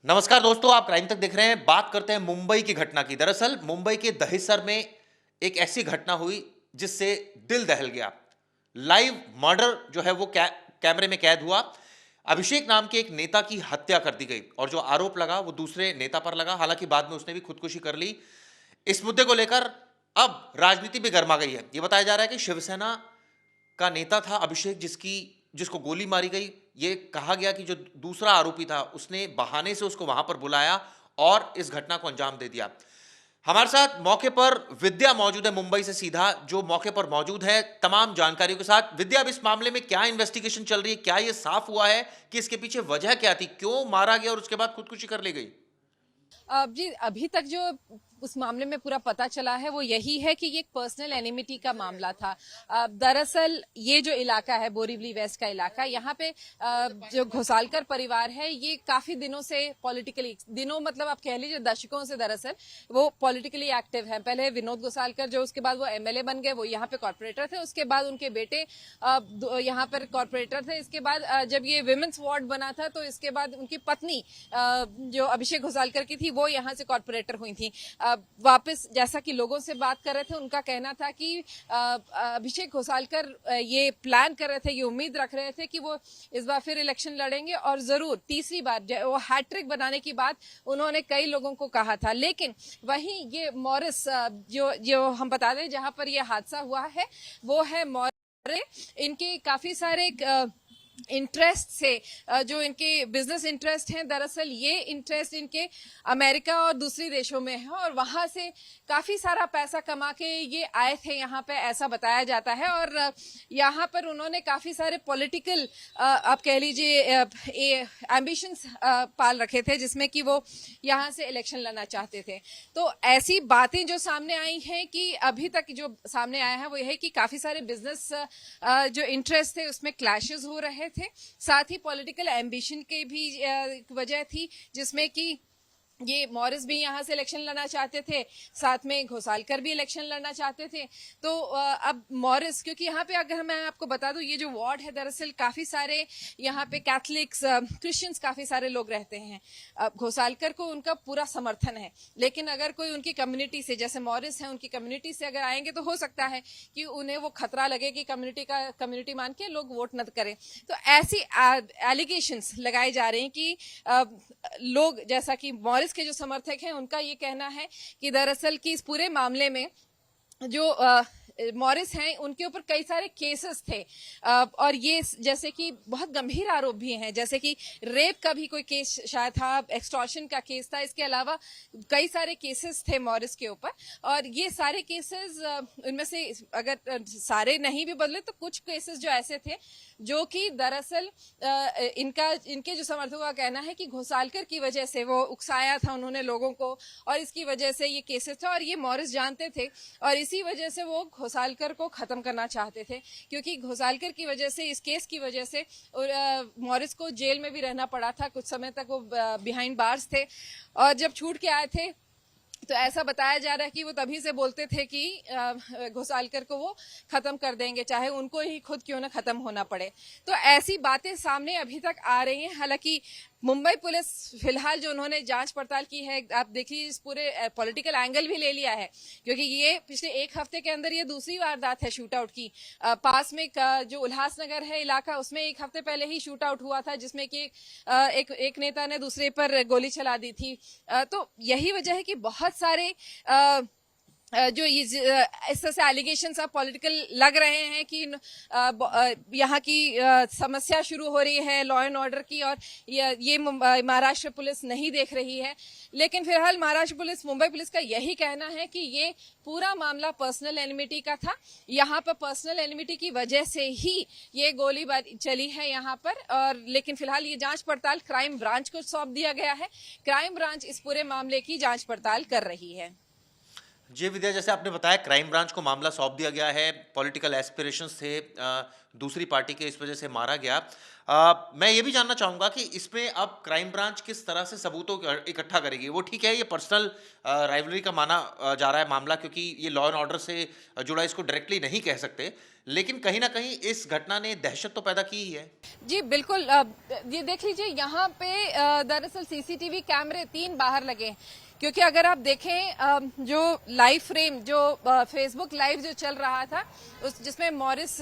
नमस्कार दोस्तों, आप क्राइम तक देख रहे हैं। बात करते हैं मुंबई की घटना की। दरअसल मुंबई के दहिसर में एक ऐसी घटना हुई जिससे दिल दहल गया। लाइव मर्डर जो है वो कैमरे में कैद हुआ। अभिषेक नाम के एक नेता की हत्या कर दी गई और जो आरोप लगा वो दूसरे नेता पर लगा। हालांकि बाद में उसने भी खुदकुशी कर ली। इस मुद्दे को लेकर अब राजनीति भी गर्मा गई है। ये बताया जा रहा है कि शिवसेना का नेता था अभिषेक, जिसको गोली मारी गई। ये कहा गया कि जो दूसरा आरोपी था उसने बहाने से उसको वहां पर बुलाया और इस घटना को अंजाम दे दिया। हमारे साथ मौके पर विद्या मौजूद है, मुंबई से सीधा जो मौके पर मौजूद है तमाम जानकारियों के साथ। विद्या, अब इस मामले में क्या इन्वेस्टिगेशन चल रही है? क्या यह साफ हुआ है कि इसके पीछे वजह क्या थी, क्यों मारा गया और उसके बाद खुदकुशी कर ली गई? जी, अभी तक जो उस मामले में पूरा पता चला है वो यही है कि ये एक पर्सनल एनिमिटी का मामला था। दरअसल ये जो इलाका है, बोरीवली वेस्ट का इलाका, यहाँ पे जो घोसालकर परिवार है ये काफी दिनों से पॉलिटिकली, दिनों मतलब आप कह लीजिए दशकों से दरअसल वो पॉलिटिकली एक्टिव है। पहले विनोद घोसालकर, जो उसके बाद वो एमएलए बन गए, वो यहाँ पे कॉर्पोरेटर थे। उसके बाद उनके बेटे यहाँ पर कॉर्पोरेटर थे। इसके बाद जब ये विमेंस वार्ड बना था तो इसके बाद उनकी पत्नी जो अभिषेक घोसालकर की थी वो यहाँ से कॉर्पोरेटर हुई थी। वापस जैसा कि लोगों से बात कर रहे थे, उनका कहना था कि अभिषेक घोसालकर ये प्लान कर रहे थे, ये उम्मीद रख रहे थे कि वो इस बार फिर इलेक्शन लड़ेंगे और जरूर तीसरी बार वो हैट्रिक बनाने की बात उन्होंने कई लोगों को कहा था। लेकिन वहीं ये मॉरिस जो जो हम बता दें जहां पर ये हादसा हुआ है वो है मॉरिस। इनके काफी सारे इंटरेस्ट से जो इनके बिजनेस इंटरेस्ट हैं, दरअसल ये इंटरेस्ट इनके अमेरिका और दूसरी देशों में है और वहां से काफी सारा पैसा कमा के ये आए थे यहाँ पे, ऐसा बताया जाता है। और यहाँ पर उन्होंने काफी सारे पॉलिटिकल आप कह लीजिए एम्बिशंस पाल रखे थे, जिसमें कि वो यहाँ से इलेक्शन लड़ना चाहते थे। तो ऐसी बातें जो सामने आई हैं कि अभी तक जो सामने आया है वो यह है कि काफी सारे बिजनेस जो इंटरेस्ट थे उसमें क्लैशेस हो रहे थे। साथ ही पॉलिटिकल एम्बिशन के भी वजह थी, जिसमें कि ये मॉरिस भी यहाँ से इलेक्शन लड़ना चाहते थे, साथ में घोसालकर भी इलेक्शन लड़ना चाहते थे। तो अब मॉरिस, क्योंकि यहाँ पे अगर मैं आपको बता दूं ये जो वार्ड है दरअसल काफी सारे यहाँ पे कैथलिक्स, क्रिश्चियंस काफी सारे लोग रहते हैं। घोसालकर को उनका पूरा समर्थन है, लेकिन अगर कोई उनकी कम्युनिटी से, जैसे मॉरिस है, उनकी कम्युनिटी से अगर आएंगे तो हो सकता है कि उन्हें वो खतरा लगे कि कम्युनिटी मान के लोग वोट न करें। तो ऐसी एलिगेशंस लगाए जा रहे हैं कि लोग, जैसा कि मॉरिस के जो समर्थक हैं उनका ये कहना है कि दरअसल कि इस पूरे मामले में जो मॉरिस हैं उनके ऊपर कई सारे केसेस थे और ये जैसे कि बहुत गंभीर आरोप भी हैं, जैसे कि रेप का भी कोई केस शायद था, एक्सटॉर्शन का केस था। इसके अलावा कई सारे केसेस थे मॉरिस के ऊपर और ये सारे केसेस, उनमें से अगर सारे नहीं भी बदले तो कुछ केसेस जो ऐसे थे जो कि दरअसल इनके जो समर्थकों का कहना है कि घोसालकर की वजह से वो उकसाया था उन्होंने लोगों को और इसकी वजह से ये केसेस थे और ये मॉरिस जानते थे और इसी वजह से वो घोसालकर को खत्म करना चाहते थे, क्योंकि घोसालकर की वजह से, इस केस की वजह से मॉरिस को जेल में भी रहना पड़ा था। कुछ समय तक वो बिहाइंड बार्स थे और जब छूट के आए थे तो ऐसा बताया जा रहा है कि वो तभी से बोलते थे कि घोसालकर को वो खत्म कर देंगे, चाहे उनको ही खुद क्यों ना खत्म होना पड़े। तो ऐसी बातें सामने अभी तक आ रही हैं। हालांकि मुंबई पुलिस फिलहाल जो उन्होंने जांच पड़ताल की है, आप देखिए इस पूरे पॉलिटिकल एंगल भी ले लिया है, क्योंकि ये पिछले एक हफ्ते के अंदर ये दूसरी वारदात है शूट आउट की। पास में जो उल्लासनगर है इलाका, उसमें एक हफ्ते पहले ही शूट आउट हुआ था जिसमें कि एक नेता ने दूसरे पर गोली चला दी थी। तो यही वजह है कि बहुत सारे जो ये इस तरह से एलिगेशन सब पॉलिटिकल लग रहे हैं कि यहाँ की समस्या शुरू हो रही है लॉ एंड ऑर्डर की और ये महाराष्ट्र पुलिस नहीं देख रही है। लेकिन फिलहाल महाराष्ट्र पुलिस, मुंबई पुलिस का यही कहना है कि ये पूरा मामला पर्सनल एनिमिटी का था। यहाँ पर पर्सनल एनिमिटी की वजह से ही ये गोलीबारी चली है यहाँ पर। और लेकिन फिलहाल ये जांच पड़ताल क्राइम ब्रांच को सौंप दिया गया है। क्राइम ब्रांच इस पूरे मामले की जांच पड़ताल कर रही है। जी विद्या, जैसे आपने बताया क्राइम ब्रांच को मामला सौंप दिया गया है। पॉलिटिकल एस्पिरेशंस थे दूसरी पार्टी के, इस वजह से मारा गया। मैं ये भी जानना चाहूंगा कि इसमें अब क्राइम ब्रांच किस तरह से सबूतों को इकट्ठा करेगी। वो ठीक है, ये पर्सनल राइवलरी का माना जा रहा है मामला, क्योंकि ये लॉ एंड ऑर्डर से जुड़ा, इसको डायरेक्टली नहीं कह सकते, लेकिन कहीं ना कहीं इस घटना ने दहशत तो पैदा की ही है। जी बिल्कुल। ये देख लीजिए यहाँ पे दरअसल सीसीटीवी कैमरे 3 बाहर लगे हैं, क्योंकि अगर आप देखें जो लाइव फ्रेम जो फेसबुक लाइव जो चल रहा था उस जिसमें मॉरिस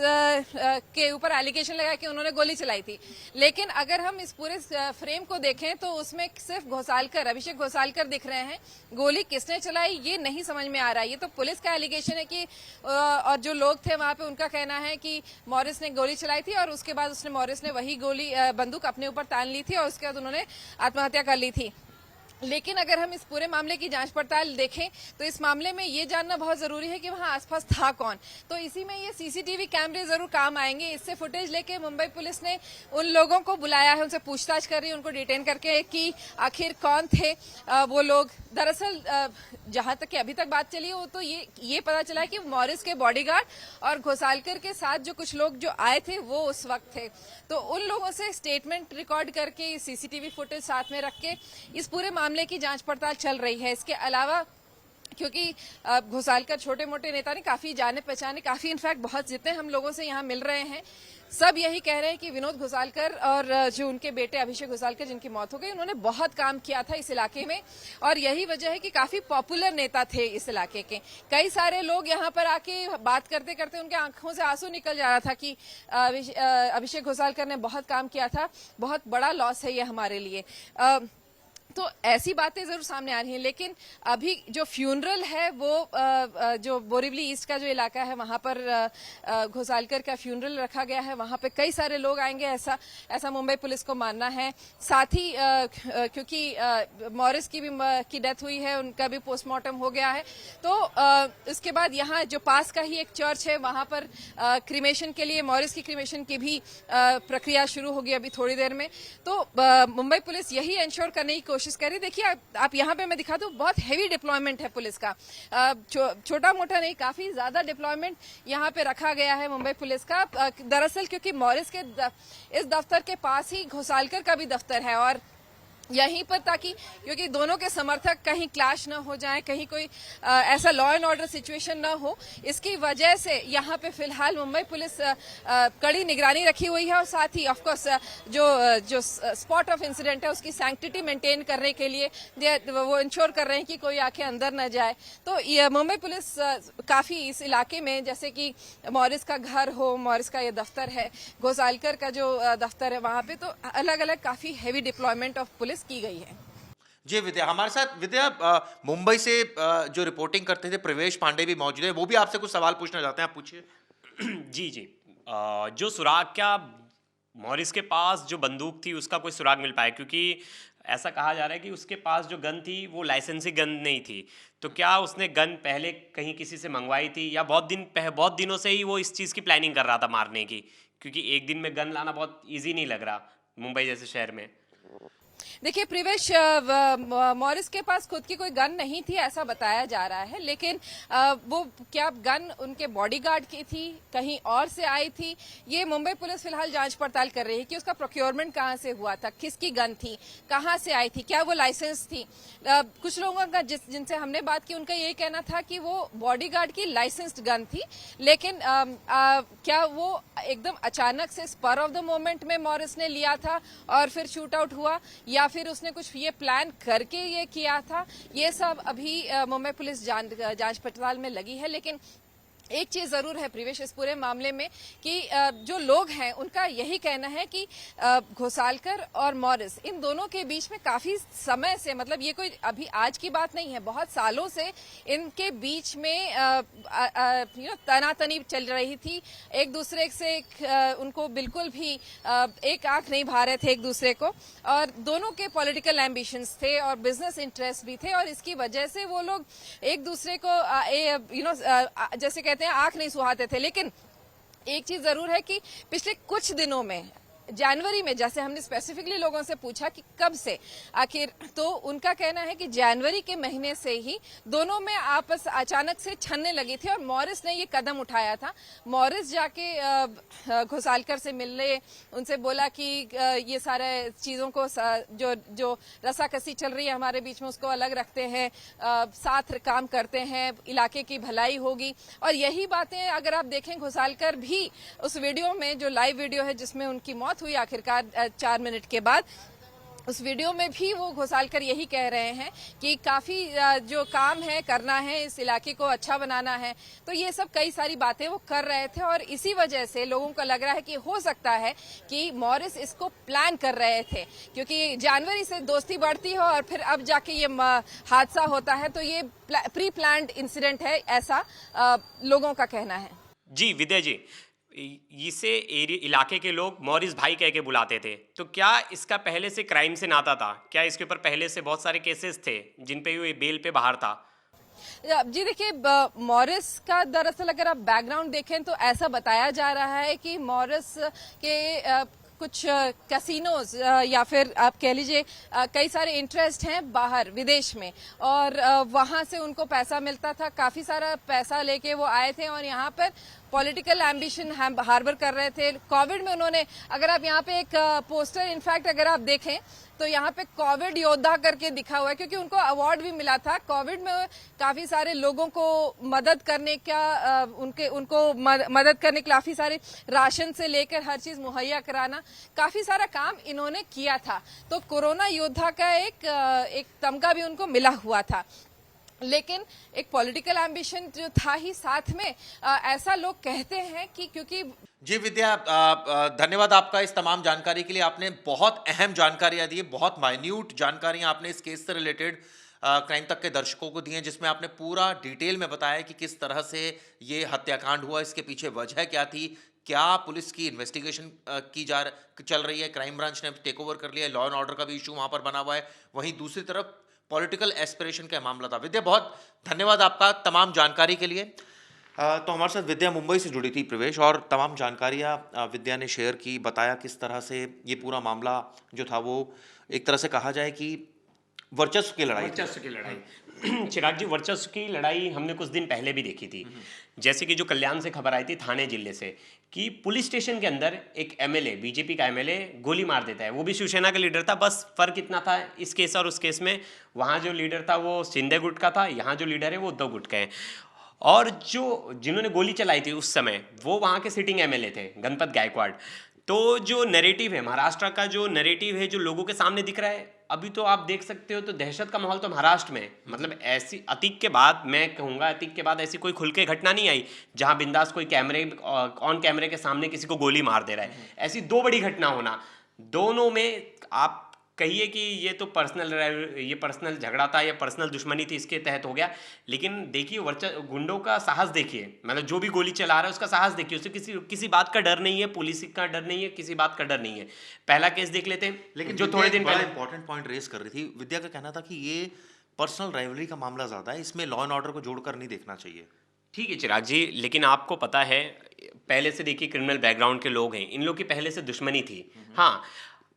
के ऊपर एलिगेशन लगा कि उन्होंने गोली चलाई थी, लेकिन अगर हम इस पूरे फ्रेम को देखें तो उसमें सिर्फ घोसालकर, अभिषेक घोसालकर दिख रहे हैं। गोली किसने चलाई ये नहीं समझ में आ रहा है। ये तो पुलिस का एलिगेशन है कि और जो लोग थे वहां पे उनका कहना है कि मॉरिस ने गोली चलाई थी और उसके बाद मॉरिस ने वही गोली बंदूक अपने ऊपर तान ली थी और उसके बाद उन्होंने आत्महत्या कर ली थी। लेकिन अगर हम इस पूरे मामले की जांच पड़ताल देखें तो इस मामले में ये जानना बहुत जरूरी है कि वहां आसपास था कौन। तो इसी में ये सीसीटीवी कैमरे जरूर काम आएंगे। इससे फुटेज लेके मुंबई पुलिस ने उन लोगों को बुलाया है, उनसे पूछताछ कर रही है, उनको डिटेन करके कि आखिर कौन थे वो लोग। दरअसल जहां तक कि अभी तक बात चली हो तो ये पता चला है कि मॉरिस के बॉडीगार्ड और घोसालकर के साथ जो कुछ लोग जो आए थे वो उस वक्त थे। तो उन लोगों से स्टेटमेंट रिकॉर्ड करके सीसीटीवी फुटेज साथ में रख के इस पूरे मामले की जांच पड़ताल चल रही है। इसके अलावा क्योंकि घोसालकर छोटे मोटे नेता ने, काफी जाने पहचाने, काफी इनफैक्ट बहुत जितने हम लोगों से यहाँ मिल रहे हैं सब यही कह रहे हैं कि विनोद घोसालकर और जो उनके बेटे अभिषेक घोसालकर जिनकी मौत हो गई, उन्होंने बहुत काम किया था इस इलाके में और यही वजह है कि काफी पॉपुलर नेता थे इस इलाके के। कई सारे लोग यहाँ पर आके बात करते करते उनके आंखों से आंसू निकल जा रहा था कि अभिषेक घोसालकर ने बहुत काम किया था, बहुत बड़ा लॉस है ये हमारे लिए। तो ऐसी बातें जरूर सामने आ रही हैं, लेकिन अभी जो फ्यूनरल है वो जो बोरिवली ईस्ट का जो इलाका है वहां पर घोसालकर का फ्यूनरल रखा गया है। वहां पे कई सारे लोग आएंगे, ऐसा मुंबई पुलिस को मानना है। साथ ही क्योंकि मॉरिस की डेथ हुई है, उनका भी पोस्टमार्टम हो गया है, तो इसके बाद यहाँ जो पास का ही एक चर्च है वहां पर क्रीमेशन के लिए, मॉरिस की क्रीमेशन की भी प्रक्रिया शुरू होगी अभी थोड़ी देर में। तो मुंबई पुलिस यही इंश्योर करने की कोशिश करें। देखिए आप यहाँ पे मैं दिखा दूं, बहुत हेवी डिप्लॉयमेंट है पुलिस का, छोटा मोटा नहीं, काफी ज्यादा डिप्लॉयमेंट यहाँ पे रखा गया है मुंबई पुलिस का। दरअसल क्योंकि मॉरिस के इस दफ्तर के पास ही घोसालकर का भी दफ्तर है और यहीं पर, ताकि क्योंकि दोनों के समर्थक कहीं क्लैश न हो जाए, कहीं कोई ऐसा लॉ एंड ऑर्डर सिचुएशन न हो, इसकी वजह से यहाँ पे फिलहाल मुंबई पुलिस कड़ी निगरानी रखी हुई है। और साथ ही ऑफ कोर्स जो स्पॉट ऑफ इंसिडेंट है उसकी सैंक्टिटी मेंटेन करने के लिए वो इंश्योर कर रहे हैं कि कोई आके अंदर न जाए। तो ये मुंबई पुलिस काफी इस इलाके में, जैसे कि मॉरिस का घर हो, मॉरिस का ये दफ्तर है, घोसालकर का जो दफ्तर है वहां पे, तो अलग अलग काफी हेवी डिप्लॉयमेंट ऑफ पुलिस की गई है। जी विद्या, हमारे साथ विद्या मुंबई से जो रिपोर्टिंग करते थे प्रवेश पांडे भी मौजूद है, वो भी आपसे कुछ सवाल पूछना चाहते हैं, आप पूछिए। जी जी। जो सुराग, क्या मॉरिस के पास जो बंदूक थी उसका कोई सुराग मिल पाया? क्योंकि ऐसा कहा जा रहा है कि उसके पास जो गन थी वो लाइसेंसी गन नहीं थी, तो क्या उसने गन पहले कहीं किसी से मंगवाई थी या बहुत दिनों से ही वो इस चीज़ की प्लानिंग कर रहा था मारने की? क्योंकि एक दिन में गन लाना बहुत ईजी नहीं लग रहा मुंबई जैसे शहर में। देखिए प्रिवेश, मॉरिस के पास खुद की कोई गन नहीं थी ऐसा बताया जा रहा है, लेकिन वो क्या गन उनके बॉडीगार्ड की थी, कहीं और से आई थी, ये मुंबई पुलिस फिलहाल जांच पड़ताल कर रही है कि उसका प्रोक्योरमेंट कहां से हुआ था, किसकी गन थी, कहां से आई थी, क्या वो लाइसेंस थी। कुछ लोगों का जिनसे हमने बात की उनका यही कहना था कि वो बॉडीगार्ड की लाइसेंस्ड गन थी, लेकिन क्या वो एकदम अचानक से स्पर ऑफ द मोमेंट में मॉरिस ने लिया था और फिर शूट आउट हुआ, या फिर उसने कुछ ये प्लान करके ये किया था, ये सब अभी मुंबई पुलिस जांच पड़ताल में लगी है। लेकिन एक चीज जरूर है प्रिवेश इस पूरे मामले में कि जो लोग हैं उनका यही कहना है कि घोसालकर और मॉरिस, इन दोनों के बीच में काफी समय से, मतलब ये कोई अभी आज की बात नहीं है, बहुत सालों से इनके बीच में तनातनी चल रही थी। एक दूसरे से उनको बिल्कुल भी एक आंख नहीं भा रहे थे एक दूसरे को, और दोनों के पॉलिटिकल एम्बिशंस थे और बिजनेस इंटरेस्ट भी थे, और इसकी वजह से वो लोग एक दूसरे को जैसे आंख नहीं सुहाते थे। लेकिन एक चीज जरूर है कि पिछले कुछ दिनों में जनवरी में, जैसे हमने स्पेसिफिकली लोगों से पूछा कि कब से आखिर, तो उनका कहना है कि जनवरी के महीने से ही दोनों में आपस अचानक से छनने लगी थी और मॉरिस ने ये कदम उठाया था। मॉरिस जाके घोसालकर से मिलने, उनसे बोला कि ये सारे चीजों को जो रसाकसी चल रही है हमारे बीच में उसको अलग रखते हैं, साथ काम करते हैं, इलाके की भलाई होगी। और यही बातें अगर आप देखें, घोसालकर भी उस वीडियो में, जो लाइव वीडियो है जिसमें उनकी मौत हुई आखिरकार 4 मिनट के बाद, उस वीडियो में भी वो घोसालकर यही कह रहे हैं कि काफी जो काम है करना है, इस इलाके को अच्छा बनाना है। तो ये सब कई सारी बातें वो कर रहे थे और इसी वजह से लोगों को लग रहा है कि हो सकता है कि मॉरिस इसको प्लान कर रहे थे, क्योंकि जनवरी से दोस्ती बढ़ती है और फिर अब जाके ये हादसा होता है, तो ये प्री प्लान्ड इंसिडेंट है, ऐसा लोगों का कहना है। जी विद्या जी, इसे इलाके के लोग मॉरिस भाई कह के बुलाते थे, तो क्या इसका पहले से क्राइम से नाता था? क्या इसके ऊपर पहले से बहुत सारे केसेस थे जिन पे ये बेल पे बाहर था? जी देखिए, मॉरिस का दरअसल अगर आप बैकग्राउंड देखें तो ऐसा बताया जा रहा है कि मॉरिस के कुछ कैसीनोज या फिर आप कह लीजिए कई सारे इंटरेस्ट हैं बाहर विदेश में, और वहां से उनको पैसा मिलता था। काफी सारा पैसा लेके वो आए थे और यहाँ पर पॉलिटिकल एम्बिशन हार्बर कर रहे थे। कोविड में उन्होंने, अगर आप यहाँ पे एक पोस्टर इनफैक्ट अगर आप देखें तो यहाँ पे कोविड योद्धा करके दिखा हुआ है, क्योंकि उनको अवार्ड भी मिला था। कोविड में काफी सारे लोगों को मदद करने का, उनको मदद करने के काफी सारे राशन से लेकर हर चीज मुहैया कराना, काफी सारा काम इन्होंने किया था। तो कोरोना योद्धा का एक तमगा भी उनको मिला हुआ था, लेकिन एक पॉलिटिकल एम्बिशन जो था ही साथ में, ऐसा लोग कहते हैं कि क्योंकि। जी विद्या, धन्यवाद आपका इस तमाम जानकारी के लिए। आपने बहुत अहम जानकारियां दी, बहुत माइन्यूट जानकारियां आपने इस केस से रिलेटेड क्राइम तक के दर्शकों को दी हैं, जिसमें आपने पूरा डिटेल में बताया कि किस तरह से ये हत्याकांड हुआ, इसके पीछे वजह क्या थी, क्या पुलिस की इन्वेस्टिगेशन चल रही है, क्राइम ब्रांच ने टेक ओवर कर लिया है, लॉ एंड ऑर्डर का भी इशू वहां पर बना हुआ है, वहीं दूसरी तरफ पॉलिटिकल एस्पिरेशन का मामला था। विद्या, बहुत धन्यवाद आपका तमाम जानकारी के लिए। तो हमारे साथ विद्या मुंबई से जुड़ी थी प्रवेश, और तमाम जानकारियां विद्या ने शेयर की, बताया किस तरह से ये पूरा मामला जो था वो एक तरह से कहा जाए कि वर्चस्व की लड़ाई चिराग जी, वर्चस्व की लड़ाई हमने कुछ दिन पहले भी देखी थी। जैसे कि जो कल्याण से खबर आई थी थाने जिले से, कि पुलिस स्टेशन के अंदर एक एमएलए, बीजेपी का एमएलए गोली मार देता है। वो भी शिवसेना का लीडर था, बस फर्क इतना था इस केस और उस केस में, वहाँ जो लीडर था वो शिंदे गुट का था, यहाँ जो लीडर है वो उद्धव गुट का है। और जिन्होंने गोली चलाई थी उस समय वो वहाँ के सिटिंग एमएलए थे, गणपत गायकवाड़। तो जो नैरेटिव है महाराष्ट्र का, जो नैरेटिव है जो लोगों के सामने दिख रहा है, अभी तो आप देख सकते हो, तो दहशत का माहौल तो महाराष्ट्र में, मतलब ऐसी अतीक के बाद, मैं कहूँगा अतीक के बाद ऐसी कोई खुल के घटना नहीं आई जहाँ बिंदास कोई ऑन कैमरे के सामने किसी को गोली मार दे रहा है। ऐसी 2 बड़ी घटना होना, दोनों में आप कहिए कि ये तो पर्सनल झगड़ा था या पर्सनल दुश्मनी थी, इसके तहत हो गया। लेकिन देखिए गुंडों का साहस देखिए, मतलब जो भी गोली चला रहा है उसका साहस देखिए, उसे किसी बात का डर नहीं है, पुलिस का डर नहीं है, किसी बात का डर नहीं है। पहला केस देख लेते हैं, लेकिन जो थोड़े दिन पहले इंपॉर्टेंट पॉइंट रेस कर रही थी विद्या का कहना था कि ये पर्सनल राइवलरी का मामला ज्यादा है, इसमें लॉ एंड ऑर्डर को जोड़कर नहीं देखना चाहिए। ठीक है चिराग जी, लेकिन आपको पता है पहले से देखिए क्रिमिनल बैकग्राउंड के लोग हैं, इन लोग की पहले से दुश्मनी थी। हाँ,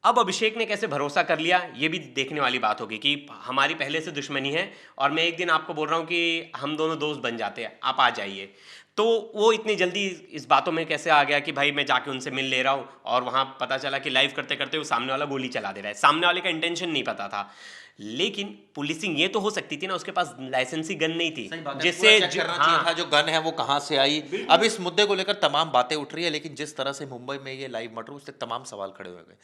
अब अभिषेक ने कैसे भरोसा कर लिया ये भी देखने वाली बात होगी कि हमारी पहले से दुश्मनी है और मैं एक दिन आपको बोल रहा हूँ कि हम दोनों दोस्त बन जाते हैं, आप आ जाइए। तो वो इतनी जल्दी इस बातों में कैसे आ गया कि भाई मैं जाके उनसे मिल ले रहा हूँ, और वहाँ पता चला कि लाइव करते करते वो सामने वाला गोली चला दे रहा है। सामने वाले का इंटेंशन नहीं पता था, लेकिन पुलिसिंग ये तो हो सकती थी ना, उसके पास लाइसेंसी गन नहीं थी, जिससे था जो गन है वो कहाँ से आई। अब इस मुद्दे को लेकर तमाम बातें उठ रही है, लेकिन जिस तरह से मुंबई में ये लाइव मर्डर, उससे तमाम सवाल खड़े हुए गए।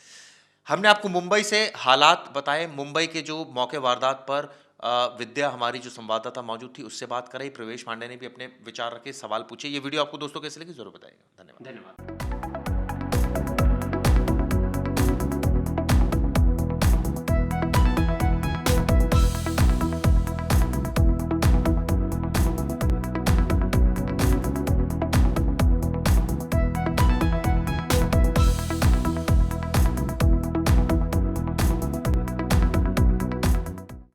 हमने आपको मुंबई से हालात बताए, मुंबई के जो मौके वारदात पर विद्या हमारी जो संवाददाता मौजूद थी उससे बात कराई, प्रवेश पांडे ने भी अपने विचार रखे, सवाल पूछे। ये वीडियो आपको दोस्तों कैसे लगी जरूर बताइएगा। धन्यवाद।